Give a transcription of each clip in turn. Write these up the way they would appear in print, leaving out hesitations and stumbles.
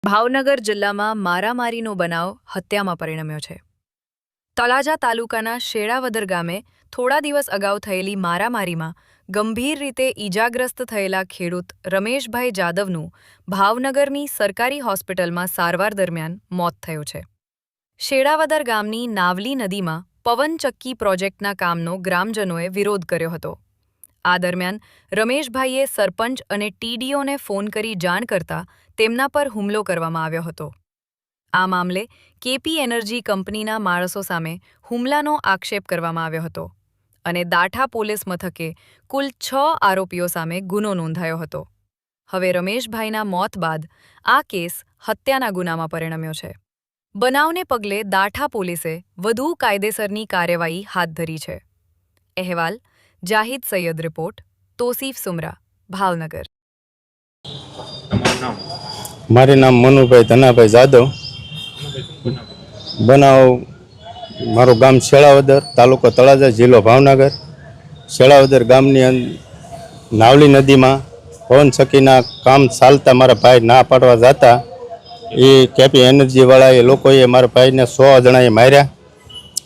ભાવનગર જિલ્લામાં મારામારીનો બનાવ હત્યામાં પરિણમ્યો છે। તળાજા તાલુકાના શેળાવદર ગામે થોડા દિવસ અગાઉ થયેલી મારામારીમાં ગંભીર રીતે ઈજાગ્રસ્ત થયેલા ખેડૂત રમેશભાઈ જાદવનું ભાવનગરની સરકારી હોસ્પિટલમાં સારવાર દરમિયાન મોત થયું છે। શેળાવદર ગામની નાવલી નદીમાં પવનચક્કી પ્રોજેક્ટના કામનો ગ્રામજનોએ વિરોધ કર્યો હતો। આ દરમિયાન રમેશભાઈએ સરપંચ અને ટીડીઓને ફોન કરી જાણ કરતા તેમના પર હુમલો કરવામાં આવ્યો હતો। આ મામલે કેપી એનર્જી કંપનીના માણસો સામે હુમલાનો આક્ષેપ કરવામાં આવ્યો હતો અને દાઠા પોલીસ મથકે કુલ 6 આરોપીઓ સામે ગુનો નોંધાયો હતો। હવે રમેશભાઈના મોત બાદ આ કેસ હત્યાના ગુનામાં પરિણમ્યો છે। બનાવને પગલે દાઠા પોલીસે વધુ કાયદેસરની કાર્યવાહી હાથ ધરી છે। અહેવાલ જાહિદ સૈયદ, રિપોર્ટ તોસીફ સુમરા, ભાવનગર। મારું નામ મનુભાઈ ધનાભાઈ જાદવ। બનાવ મારું ગામ શેળાવદર, તાલુકો તળાજા, જિલ્લો ભાવનગર। શેળાવદર ગામની નાવલી નદીમાં પવનચક્કીના કામ ચાલતા મારા ભાઈ ના પાડવા જતા એ કેપી એનર્જીવાળા એ લોકોએ મારા ભાઈને 100 જણાએ માર્યા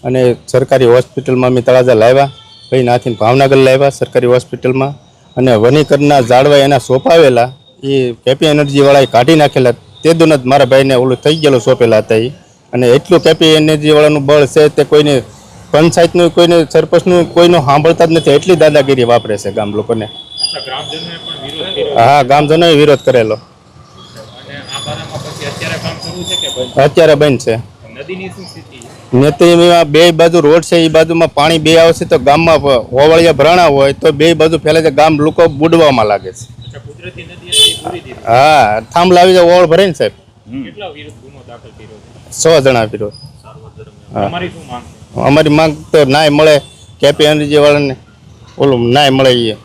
અને સરકારી હોસ્પિટલમાં અમે તળાજા લાવ્યા, ભાઈ નાથીને ભાવનગર લાવ્યા સરકારી હોસ્પિટલમાં। અને વનીકરના ઝાડવા એના સોંપાવેલા એ કેપી એનર્જીવાળાએ કાઢી નાખેલા। તે દુન જ મારા ભાઈને ઓલું થઈ ગયેલું સોંપેલા હતા એ। અને એટલું કેપી એનર્જીવાળાનું બળ છે તે કોઈને પંચાયતનું, કોઈને સરપંચનું કોઈનું સાંભળતા જ નથી, એટલી દાદાગીરી વાપરે છે ગામ લોકોને। હા, ગામજનોએ વિરોધ કરેલો। અત્યારે બંધ છે। નદીમાં બે બાજુ રોડ છે, એ બાજુમાં પાણી બે આવશે તો ગામમાં હોવાળિયા ભરાણા હોય તો બે બાજુ ફેલાય ગામ લોકો બુડવામાં લાગે છે। હા, થાંભલા આવી જાય ઓળ ભરે ને સાહેબ। 100 જણા વિરોધ। અમારી માંગ તો નાય મળે, કેપી એનર્જી વાળાને ઓલું નાય મળે, એ